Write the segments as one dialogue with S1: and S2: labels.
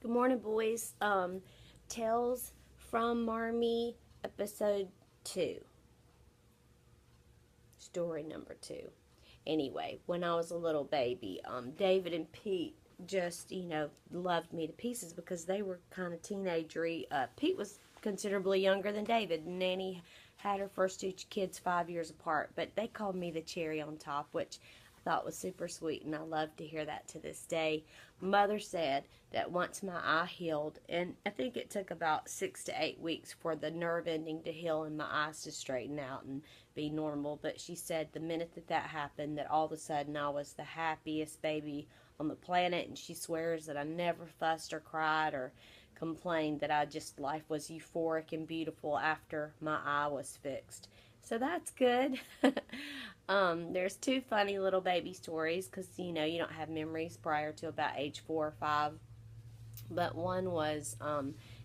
S1: Good morning, boys. Tales from Marme, episode 2, story number 2. Anyway, when I was a little baby, David and Pete just, loved me to pieces because they were kind of teenagery. Pete was considerably younger than David. Nanny had her first two kids 5 years apart, but they called me the cherry on top, which I thought was super sweet, and I love to hear that to this day. Mother said that once my eye healed, and I think it took about 6 to 8 weeks for the nerve ending to heal and my eyes to straighten out and be normal, but she said the minute that happened, that all of a sudden I was the happiest baby on the planet, and she swears that I never fussed or cried or complained, that life was euphoric and beautiful after my eye was fixed. So that's good. There's two funny little baby stories because, you don't have memories prior to about age 4 or 5. But one was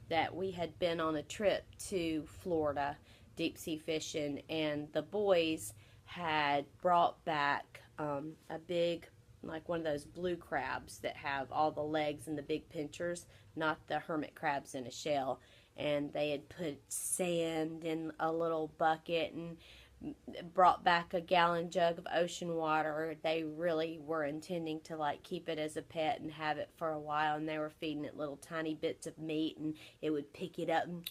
S1: that we had been on a trip to Florida, deep sea fishing, and the boys had brought back a big, like one of those blue crabs that have all the legs and the big pinchers, not the hermit crabs in a shell. And they had put sand in a little bucket and brought back a gallon jug of ocean water. They really were intending to keep it as a pet and have it for a while, and they were feeding it little tiny bits of meat, and it would pick it up and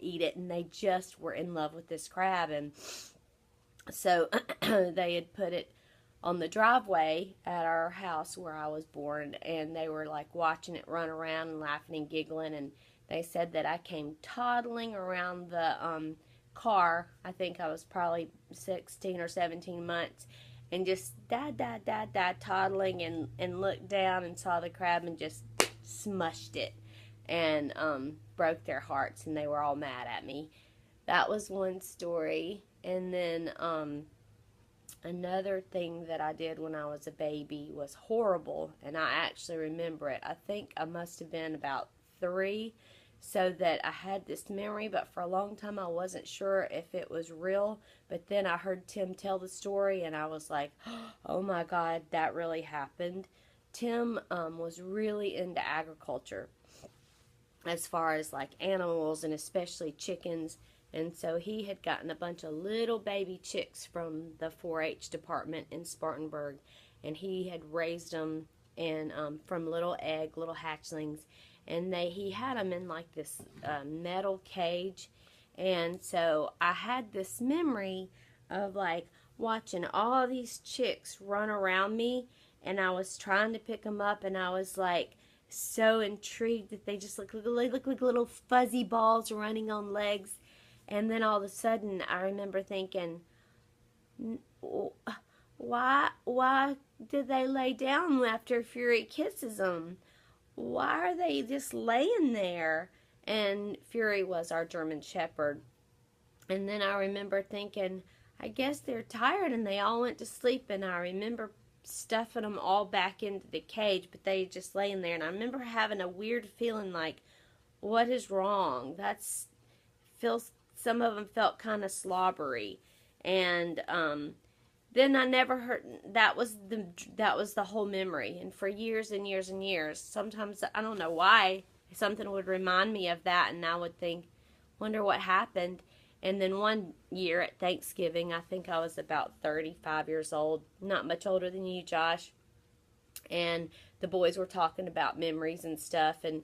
S1: eat it, and they just were in love with this crab. And so they had put it on the driveway at our house where I was born, and they were watching it run around and laughing and giggling. And they said that I came toddling around the car. I think I was probably 16 or 17 months, and just dad toddling, and looked down and saw the crab and just smushed it, and broke their hearts, and they were all mad at me. That was one story. And then another thing that I did when I was a baby was horrible, and I actually remember it. I think I must have been about 3, so that I had this memory, but for a long time I wasn't sure if it was real. But then I heard Tim tell the story, and I was like, oh my God, that really happened. Tim was really into agriculture as far as animals, and especially chickens. And so he had gotten a bunch of little baby chicks from the 4-H department in Spartanburg, and he had raised them and from little hatchlings, and he had them in this metal cage. And so I had this memory of watching all these chicks run around me, and I was trying to pick them up, and I was so intrigued that they just look like little fuzzy balls running on legs. And then all of a sudden I remember thinking, why did they lay down after Fury kisses them? Why are they just laying there? And Fury was our German Shepherd. And then I remember thinking, I guess they're tired and they all went to sleep. And I remember stuffing them all back into the cage, but they just laying there. And I remember having a weird feeling what is wrong? Some of them felt kind of slobbery. And then I never heard, that was the whole memory. And for years and years and years, sometimes I don't know why, something would remind me of that, and I would think, wonder what happened. And then one year at Thanksgiving, I think I was about 35 years old, not much older than you, Josh, and the boys were talking about memories and stuff, and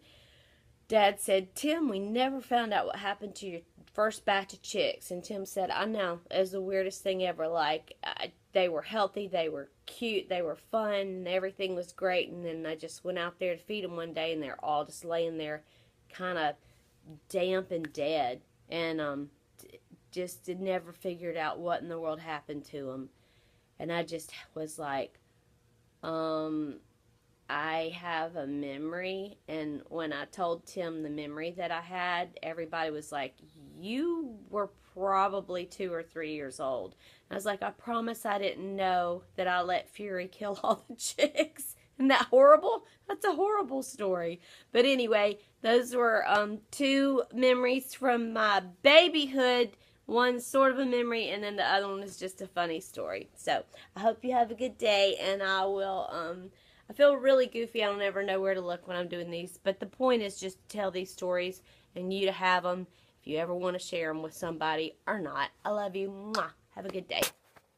S1: Dad said, Tim, we never found out what happened to your first batch of chicks. And Tim said, I know, it was the weirdest thing ever. They were healthy, they were cute, they were fun, and everything was great. And then I just went out there to feed them one day, and they're all just laying there kind of damp and dead. And just never figured out what in the world happened to them. And I just was like, I have a memory. And when I told Tim the memory that I had, everybody was like, you were probably 2 or 3 years old. And I was like, I promise I didn't know that I let Fury kill all the chicks. Isn't that horrible? That's a horrible story. But anyway, those were 2 memories from my babyhood. One's sort of a memory, and then the other one is just a funny story. So I hope you have a good day, and I will I feel really goofy. I don't ever know where to look when I'm doing these. But the point is just to tell these stories and you to have them if you ever want to share them with somebody or not. I love you. Mwah. Have a good day.